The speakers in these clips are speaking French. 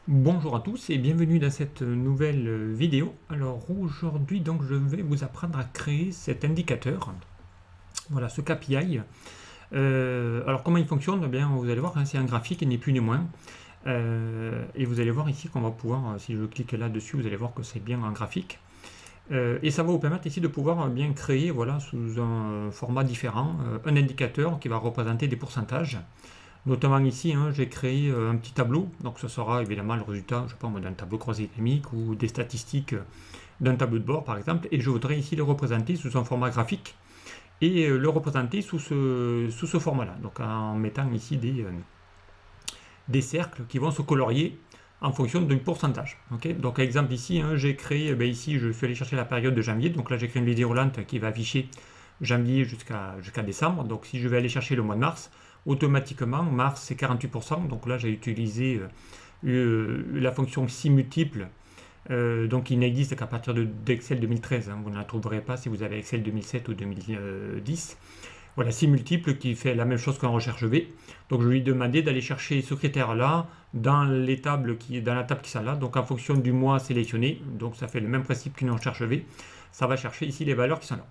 Bonjour à tous et bienvenue dans cette nouvelle vidéo. Alors aujourd'hui donc je vais vous apprendre à créer cet indicateur, voilà ce KPI. Alors comment il fonctionne? Eh bien vous allez voir, hein, c'est un graphique ni plus ni moins. Et vous allez voir ici qu'on va pouvoir, si je clique là-dessus, vous allez voir que c'est bien un graphique. Et ça va vous permettre ici de pouvoir bien créer, voilà, sous un format différent, un indicateur qui va représenter des pourcentages. Notamment ici, hein, j'ai créé un petit tableau, donc ce sera évidemment le résultat, je sais pas moi, d'un tableau croisé dynamique ou des statistiques d'un tableau de bord par exemple, et je voudrais ici le représenter sous un format graphique et le représenter sous ce format-là, donc en mettant ici des cercles qui vont se colorier en fonction d'un pourcentage. Okay, donc exemple ici, hein, j'ai créé, ici je suis allé chercher la période de janvier, donc là j'ai créé une vidéo lente qui va afficher janvier jusqu'à décembre, donc si je vais aller chercher le mois de mars, automatiquement, mars c'est 48%, donc là j'ai utilisé la fonction si multiple, donc il n'existe qu'à partir d'Excel 2013, hein, vous ne la trouverez pas si vous avez Excel 2007 ou 2010. Voilà, si multiple qui fait la même chose qu'en recherche V. Donc je lui ai demandé d'aller chercher ce critère-là dans la table qui sont là, donc en fonction du mois sélectionné, donc ça fait le même principe qu'une recherche V, ça va chercher ici les valeurs qui sont là.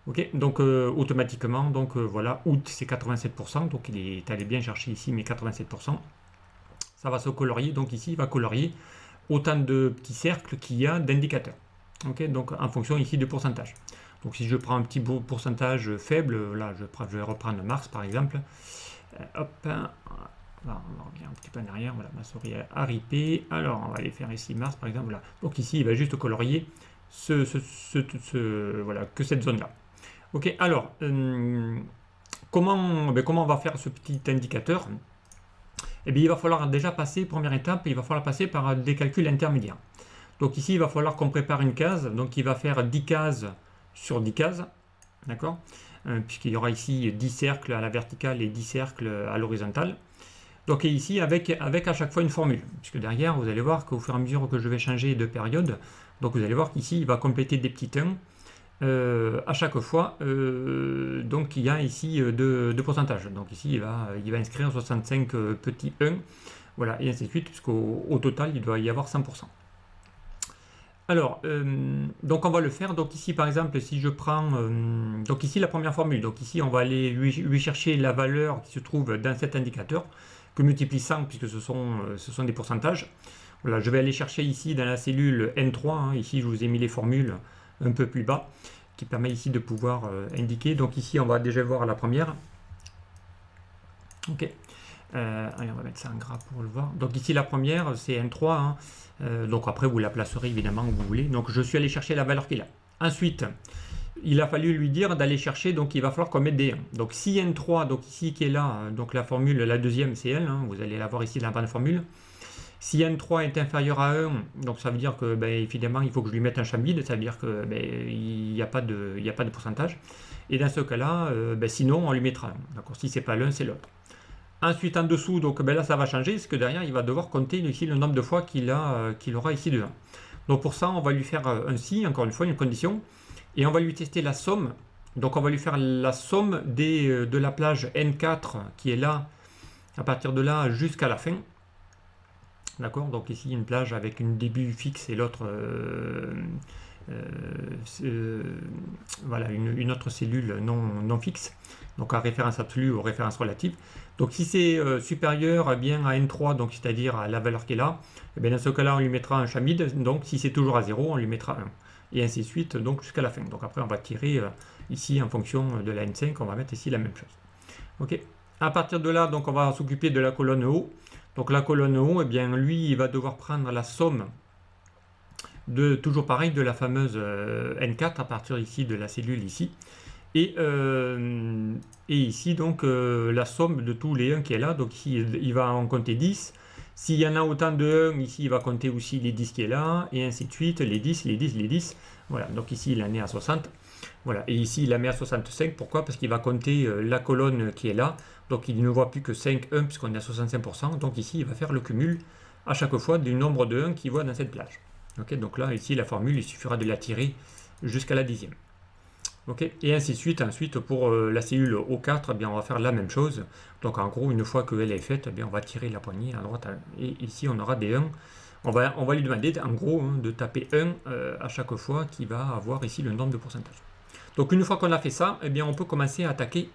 Ok, donc automatiquement, donc voilà, août c'est 87%, donc il est allé bien chercher ici mes 87%. Ça va se colorier, donc ici il va colorier autant de petits cercles qu'il y a d'indicateurs. Ok, donc en fonction ici du pourcentage. Donc si je prends un petit pourcentage faible, là je vais reprendre mars par exemple. Hop, là, on revient un petit peu en arrière, voilà, ma souris a ripé. Alors on va aller faire ici mars par exemple, là. Donc ici il va juste colorier voilà, que cette zone-là. Ok, alors, comment on va faire ce petit indicateur? Eh bien, il va falloir déjà passer, première étape, il va falloir passer par des calculs intermédiaires. Donc ici, il va falloir qu'on prépare une case, donc il va faire 10 cases sur 10 cases, d'accord, puisqu'il y aura ici 10 cercles à la verticale et 10 cercles à l'horizontale. Donc et ici, avec à chaque fois une formule, puisque derrière, vous allez voir qu'au fur et à mesure que je vais changer de période, donc vous allez voir qu'ici, il va compléter des petits 1, à chaque fois, donc il y a ici deux pourcentages. Donc ici, il va inscrire 65 petits 1, voilà, et ainsi de suite, puisqu'au total, il doit y avoir 100%. Alors, donc on va le faire. Donc ici, par exemple, si je prends, donc ici la première formule, donc ici on va aller lui chercher la valeur qui se trouve dans cet indicateur, que multiplie 100, puisque ce sont des pourcentages. Voilà, je vais aller chercher ici dans la cellule N3, hein, ici je vous ai mis les formules un peu plus bas, qui permet ici de pouvoir indiquer. Donc ici on va déjà voir la première. Ok. Allez, on va mettre ça en gras pour le voir. Donc ici la première c'est N3, hein. Donc après vous la placerez évidemment où vous voulez. Donc je suis allé chercher la valeur qu'il a. Ensuite, il a fallu lui dire d'aller chercher, donc il va falloir qu'on mette des 1. Donc si N3, donc ici qui est là, donc la formule, la deuxième c'est elle, hein, vous allez la voir ici dans la bonne formule. Si N3 est inférieur à 1, donc ça veut dire que évidemment il faut que je lui mette un champ vide, ça veut dire que il n'y a pas de pourcentage. Et dans ce cas-là, sinon on lui mettra 1. D'accord, si c'est pas l'un, c'est l'autre. Ensuite en dessous, donc là ça va changer, parce que derrière il va devoir compter ici le nombre de fois qu'il aura ici de 1. Donc pour ça on va lui faire un si, encore une fois une condition, et on va lui tester la somme. Donc on va lui faire la somme de la plage N4 qui est là, à partir de là jusqu'à la fin. D'accord, donc ici une plage avec une début fixe et l'autre voilà, une autre cellule non fixe, donc à référence absolue ou référence relative. Donc si c'est supérieur bien à N3, donc c'est-à-dire à la valeur qui est là, et bien dans ce cas-là on lui mettra un champ vide, donc si c'est toujours à 0 on lui mettra 1, et ainsi de suite donc jusqu'à la fin. Donc après on va tirer ici en fonction de la N5, on va mettre ici la même chose. Ok. À partir de là, donc on va s'occuper de la colonne haut. Donc la colonne haut, eh bien lui, il va devoir prendre la somme de, toujours pareil, de la fameuse N4 à partir ici de la cellule ici. Et ici, donc, la somme de tous les 1 qui est là. Donc ici, il va en compter 10. S'il y en a autant de 1, ici, il va compter aussi les 10 qui est là. Et ainsi de suite, les 10, les 10, les 10. Voilà, donc ici, il en est à 60. Voilà, et ici, il la met à 65. Pourquoi? Parce qu'il va compter la colonne qui est là. Donc il ne voit plus que 5, 1, puisqu'on est à 65%. Donc ici, il va faire le cumul à chaque fois du nombre de 1 qu'il voit dans cette plage. Ok, donc là, ici, la formule, il suffira de la tirer jusqu'à la dixième. Ok, et ainsi de suite. Ensuite, pour la cellule O4, eh bien, on va faire la même chose. Donc en gros, une fois qu'elle est faite, eh bien, on va tirer la poignée à droite. Et ici, on aura des 1. On va lui demander, en gros, de taper 1 à chaque fois qu'il va avoir ici le nombre de pourcentage. Donc une fois qu'on a fait ça, eh bien, on peut commencer à attaquer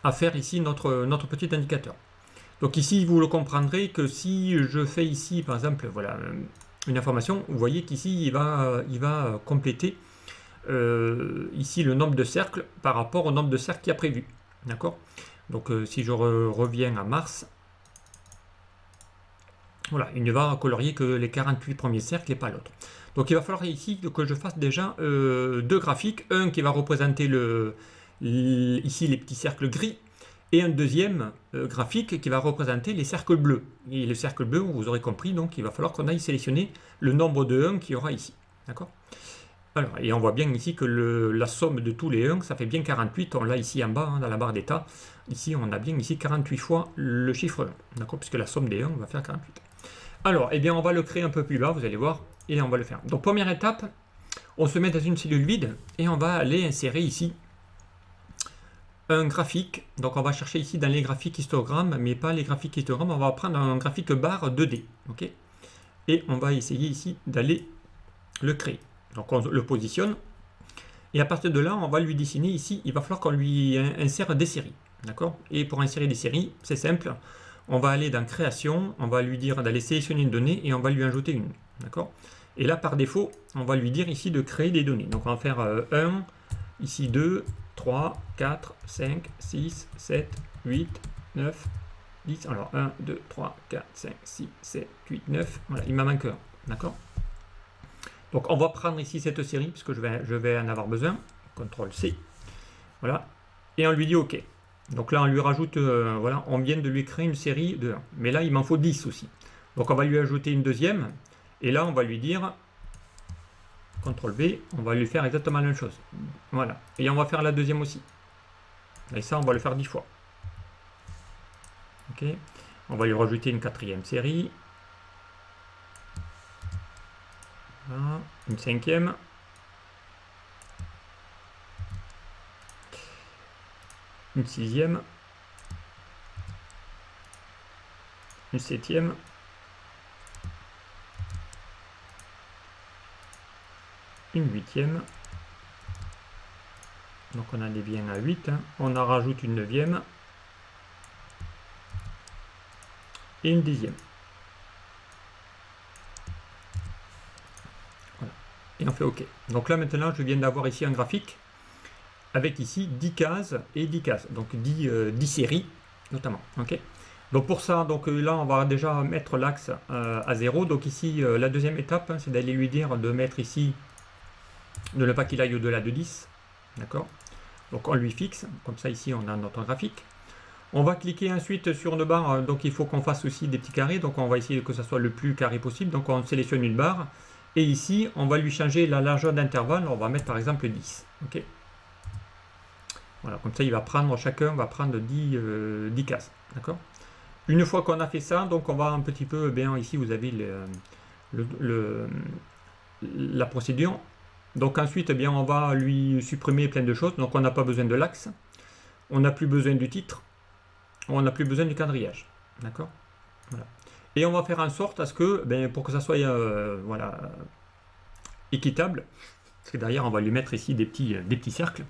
à faire ici notre petit indicateur. Donc ici, vous le comprendrez que si je fais ici, par exemple, voilà, une information, vous voyez qu'ici, il va compléter ici le nombre de cercles par rapport au nombre de cercles qu'il y a prévu. D'accord? Donc si je reviens à Mars, voilà, il ne va colorier que les 48 premiers cercles et pas l'autre. Donc il va falloir ici que je fasse déjà deux graphiques. Un qui va représenter ici les petits cercles gris et un deuxième graphique qui va représenter les cercles bleus. Et les cercles bleus, vous aurez compris, donc il va falloir qu'on aille sélectionner le nombre de 1 qu'il y aura ici. D'accord? Alors, et on voit bien ici que la somme de tous les 1, ça fait bien 48. On l'a ici en bas, hein, dans la barre d'état. Ici, on a bien ici 48 fois le chiffre 1. D'accord? Puisque la somme des 1 va faire 48. Alors, eh bien, on va le créer un peu plus bas, vous allez voir, et on va le faire. Donc, première étape, on se met dans une cellule vide et on va aller insérer ici un graphique. Donc, on va chercher ici dans les graphiques histogrammes, mais pas les graphiques histogrammes. On va prendre un graphique barre 2D. Ok? Et on va essayer ici d'aller le créer. Donc on le positionne, et à partir de là, on va lui dessiner ici, il va falloir qu'on lui insère des séries. D'accord? Et pour insérer des séries, c'est simple, on va aller dans création, on va lui dire d'aller sélectionner une donnée, et on va lui ajouter une. D'accord? Et là, par défaut, on va lui dire ici de créer des données. Donc on va faire 1, ici 2, 3, 4, 5, 6, 7, 8, 9, 10. Alors 1, 2, 3, 4, 5, 6, 7, 8, 9. Voilà, il m'en manque un. D'accord? Donc on va prendre ici cette série, puisque je vais en avoir besoin. CTRL-C. Voilà. Et on lui dit OK. Donc là, on lui rajoute, voilà, on vient de lui créer une série de 1. Mais là, il m'en faut 10 aussi. Donc on va lui ajouter une deuxième. Et là, on va lui dire, CTRL-V, on va lui faire exactement la même chose. Voilà. Et on va faire la deuxième aussi. Et ça, on va le faire 10 fois. OK. On va lui rajouter une quatrième série. Voilà. Une cinquième. Une sixième. Une septième. Une huitième. Donc on en est bien à 8. Hein. On en rajoute une neuvième. Et une dixième. Voilà. Et on fait OK. Donc là maintenant je viens d'avoir ici un graphique avec ici 10 cases et 10 cases. Donc 10 séries notamment. OK. Donc pour ça, donc là on va déjà mettre l'axe à 0. Donc ici la deuxième étape, hein, c'est d'aller lui dire de mettre ici, de ne pas qu'il aille au-delà de 10. D'accord. Donc on lui fixe, comme ça ici on a notre graphique. On va cliquer ensuite sur une barre, donc il faut qu'on fasse aussi des petits carrés, donc on va essayer que ça soit le plus carré possible. Donc on sélectionne une barre, et ici on va lui changer la largeur d'intervalle, on va mettre par exemple 10. Ok. Voilà, comme ça il va prendre, chacun va prendre 10 cases. D'accord. Une fois qu'on a fait ça, donc on va un petit peu, bien ici vous avez la procédure. Donc ensuite, eh bien, on va lui supprimer plein de choses. Donc on n'a pas besoin de l'axe, on n'a plus besoin du titre, on n'a plus besoin du quadrillage. D'accord. Voilà. Et on va faire en sorte à ce que, ben, pour que ça soit voilà, équitable, parce que derrière on va lui mettre ici des petits cercles,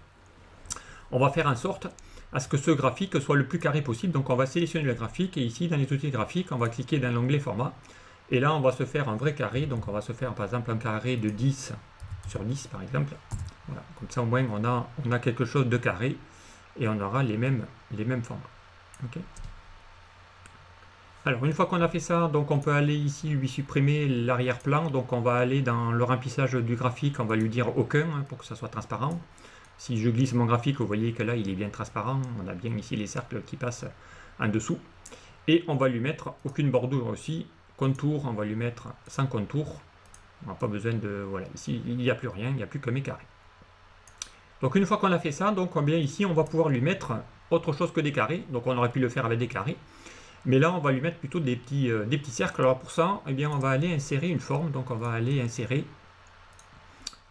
on va faire en sorte à ce que ce graphique soit le plus carré possible. Donc on va sélectionner le graphique, et ici dans les outils graphiques, on va cliquer dans l'onglet format, et là on va se faire un vrai carré. Donc on va se faire par exemple un carré de 10 sur 10 par exemple. Voilà. Comme ça au moins on a quelque chose de carré, et on aura les mêmes formats. Okay. Alors une fois qu'on a fait ça, donc on peut aller ici lui supprimer l'arrière-plan. Donc on va aller dans le remplissage du graphique, on va lui dire aucun, hein, pour que ça soit transparent. Si je glisse mon graphique, vous voyez que là il est bien transparent, on a bien ici les cercles qui passent en dessous. Et on va lui mettre aucune bordure aussi, contour, on va lui mettre sans contour. On n'a pas besoin de... Voilà, ici il n'y a plus rien, il n'y a plus que mes carrés. Donc une fois qu'on a fait ça, donc bien ici on va pouvoir lui mettre autre chose que des carrés. Donc on aurait pu le faire avec des carrés, mais là on va lui mettre plutôt des petits cercles. Alors pour ça, eh bien, on va aller insérer une forme. Donc on va aller insérer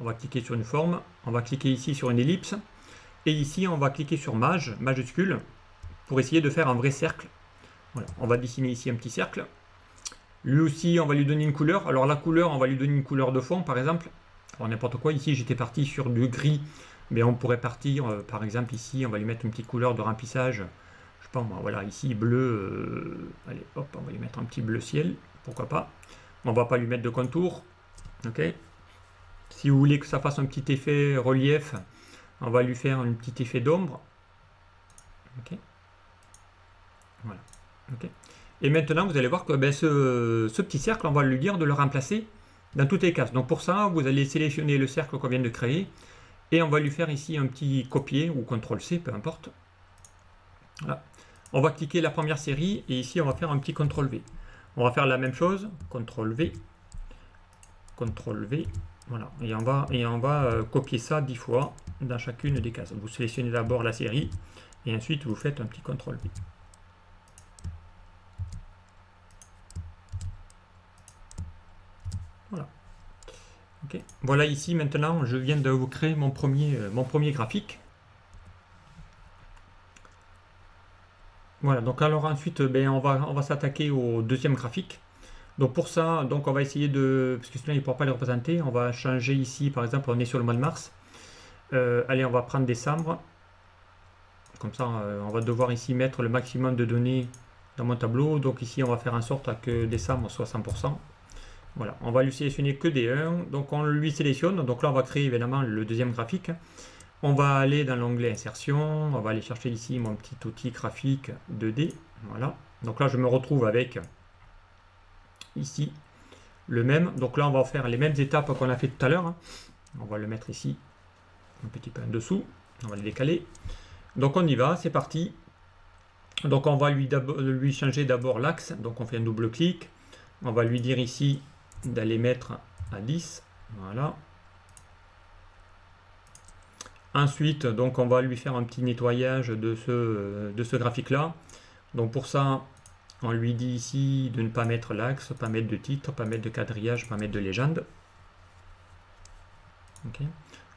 on va cliquer sur une forme, on va cliquer ici sur une ellipse, et ici on va cliquer sur majuscule, pour essayer de faire un vrai cercle. Voilà, on va dessiner ici un petit cercle. Lui aussi, on va lui donner une couleur. Alors la couleur, on va lui donner une couleur de fond, par exemple. Alors n'importe quoi, ici j'étais parti sur du gris, mais on pourrait partir, par exemple ici, on va lui mettre une petite couleur de remplissage. Je sais pas moi, voilà, ici bleu, allez hop, on va lui mettre un petit bleu ciel, pourquoi pas. On va pas lui mettre de contour, ok. Si vous voulez que ça fasse un petit effet relief, on va lui faire un petit effet d'ombre, ok. Voilà, ok. Et maintenant, vous allez voir que ben, ce petit cercle, on va lui dire de le remplacer dans toutes les cases. Donc pour ça, vous allez sélectionner le cercle qu'on vient de créer et on va lui faire ici un petit copier ou CTRL-C, peu importe. Voilà. On va cliquer la première série et ici, on va faire un petit CTRL-V. On va faire la même chose, CTRL-V, CTRL-V, voilà. Et on va copier ça 10 fois dans chacune des cases. Vous sélectionnez d'abord la série et ensuite vous faites un petit CTRL-V. Voilà. Okay. Voilà ici maintenant, je viens de vous créer mon premier graphique. Voilà, donc alors ensuite, ben, on va s'attaquer au deuxième graphique. Donc pour ça, donc on va essayer de, parce que sinon il ne pourra pas les représenter, on va changer ici, par exemple, on est sur le mois de mars. Allez, on va prendre décembre. Comme ça, on va devoir ici mettre le maximum de données dans mon tableau. Donc ici, on va faire en sorte que décembre soit 100%. Voilà, on va lui sélectionner que des 1. Donc on lui sélectionne. Donc là, on va créer évidemment le deuxième graphique. On va aller dans l'onglet insertion. On va aller chercher ici mon petit outil graphique 2D. Voilà. Donc là, je me retrouve avec ici le même. Donc là, on va faire les mêmes étapes qu'on a fait tout à l'heure. On va le mettre ici un petit peu en dessous. On va le décaler. Donc on y va, c'est parti. Donc on va lui changer d'abord l'axe. Donc on fait un double clic. On va lui dire ici d'aller mettre à 10. Voilà. Ensuite, donc on va lui faire un petit nettoyage de ce graphique-là. Donc pour ça, on lui dit ici de ne pas mettre l'axe, pas mettre de titre, pas mettre de quadrillage, pas mettre de légende. Okay.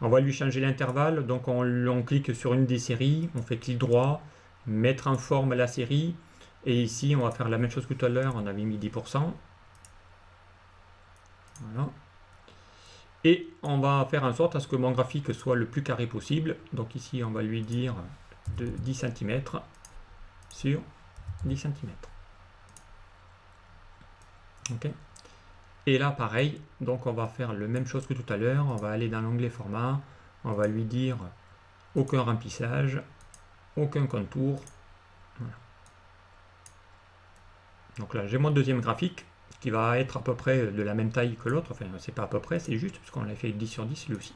On va lui changer l'intervalle. Donc on clique sur une des séries, on fait clic droit, mettre en forme la série. Et ici, on va faire la même chose que tout à l'heure, on avait mis 10%. Voilà. Et on va faire en sorte à ce que mon graphique soit le plus carré possible. Donc ici, on va lui dire de 10 cm sur 10 cm. Ok. Et là, pareil, donc on va faire la même chose que tout à l'heure. On va aller dans l'onglet format. On va lui dire aucun remplissage, aucun contour. Voilà. Donc là, j'ai mon deuxième graphique qui va être à peu près de la même taille que l'autre. Enfin, c'est pas à peu près, c'est juste, puisqu'on l'a fait 10 sur 10 lui aussi.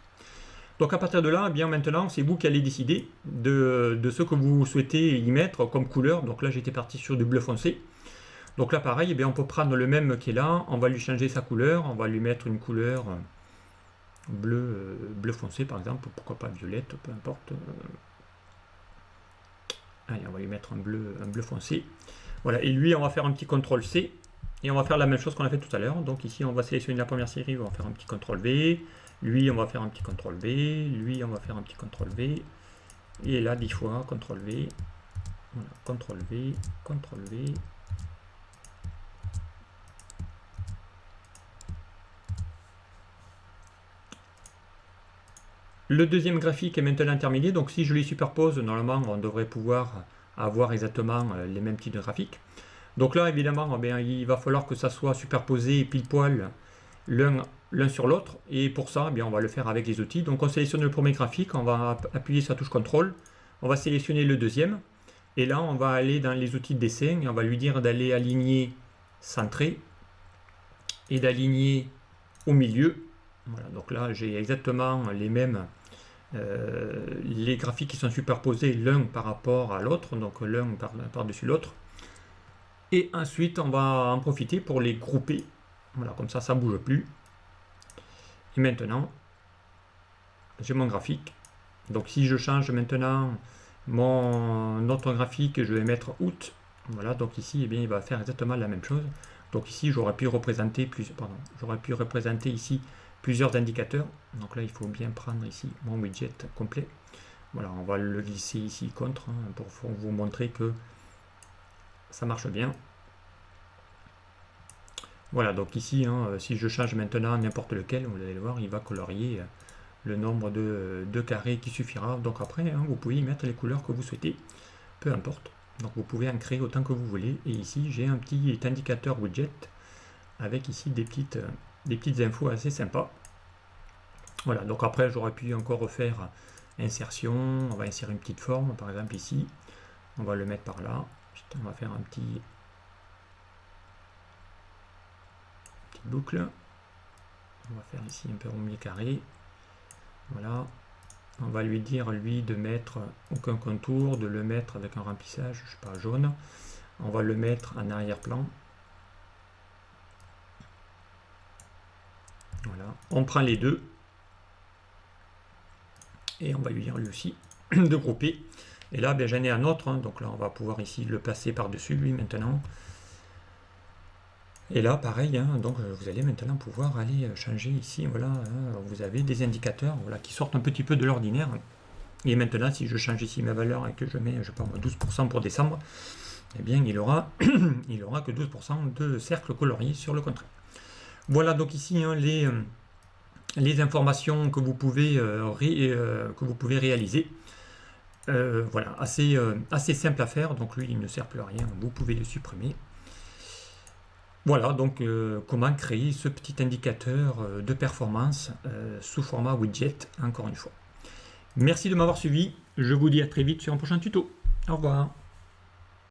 Donc à partir de là, eh bien maintenant, c'est vous qui allez décider de ce que vous souhaitez y mettre comme couleur. Donc là, j'étais parti sur du bleu foncé. Donc là, pareil, eh bien, on peut prendre le même qui est là, on va lui changer sa couleur, on va lui mettre une couleur bleu foncé, par exemple, pourquoi pas violette, peu importe. Allez, on va lui mettre un bleu foncé. Voilà, et lui, on va faire un petit CTRL-C, et on va faire la même chose qu'on a fait tout à l'heure. Donc ici, on va sélectionner la première série, on va faire un petit CTRL-V, lui, on va faire un petit CTRL-V, lui, on va faire un petit CTRL-V, et là, 10 fois, CTRL-V, voilà, CTRL-V, CTRL-V. Le deuxième graphique est maintenant terminé, donc si je les superpose, normalement on devrait pouvoir avoir exactement les mêmes types de graphiques. Donc là évidemment, eh bien, il va falloir que ça soit superposé pile poil l'un sur l'autre, et pour ça eh bien, on va le faire avec les outils. Donc on sélectionne le premier graphique, on va appuyer sur la touche CTRL, on va sélectionner le deuxième, et là on va aller dans les outils de dessin, et on va lui dire d'aller aligner centré, et d'aligner au milieu. Voilà, donc là j'ai exactement les mêmes les graphiques qui sont superposés l'un par rapport à l'autre, donc l'un par-dessus l'autre. Et ensuite, on va en profiter pour les grouper. Voilà, comme ça, ça ne bouge plus. Et maintenant, j'ai mon graphique. Donc si je change maintenant mon autre graphique, je vais mettre août. Voilà, donc ici, eh bien, il va faire exactement la même chose. Donc ici, j'aurais pu représenter ici plusieurs indicateurs. Donc là, il faut bien prendre ici mon widget complet. Voilà, on va le glisser ici contre pour vous montrer que ça marche bien. Voilà, donc ici, si je change maintenant n'importe lequel, vous allez le voir, il va colorier le nombre de carrés qui suffira. Donc après, vous pouvez y mettre les couleurs que vous souhaitez, peu importe. Donc vous pouvez en créer autant que vous voulez. Et ici, j'ai un petit indicateur widget avec ici des petites infos assez sympas. Voilà, donc après, j'aurais pu encore refaire insertion. On va insérer une petite forme, par exemple ici. On va le mettre par là. On va faire petite boucle. On va faire ici un peu rond carré. Voilà. On va lui dire, lui, de mettre aucun contour, de le mettre avec un remplissage, je sais pas, jaune. On va le mettre en arrière-plan. Voilà. On prend les deux. Et on va lui dire, lui aussi, de grouper. Et là, j'en ai un autre. Donc là, on va pouvoir ici le placer par-dessus, lui, maintenant. Et là, pareil, donc vous allez maintenant pouvoir aller changer ici, voilà, vous avez des indicateurs voilà, qui sortent un petit peu de l'ordinaire. Et maintenant, si je change ici ma valeur et que je mets, je sais pas, 12% pour décembre, eh bien, il aura que 12% de cercles coloriés sur le contraire. Voilà donc ici les informations que vous pouvez réaliser. Voilà, assez simple à faire, donc lui, il ne sert plus à rien, vous pouvez le supprimer. Voilà donc comment créer ce petit indicateur de performance sous format widget, encore une fois. Merci de m'avoir suivi, je vous dis à très vite sur un prochain tuto. Au revoir.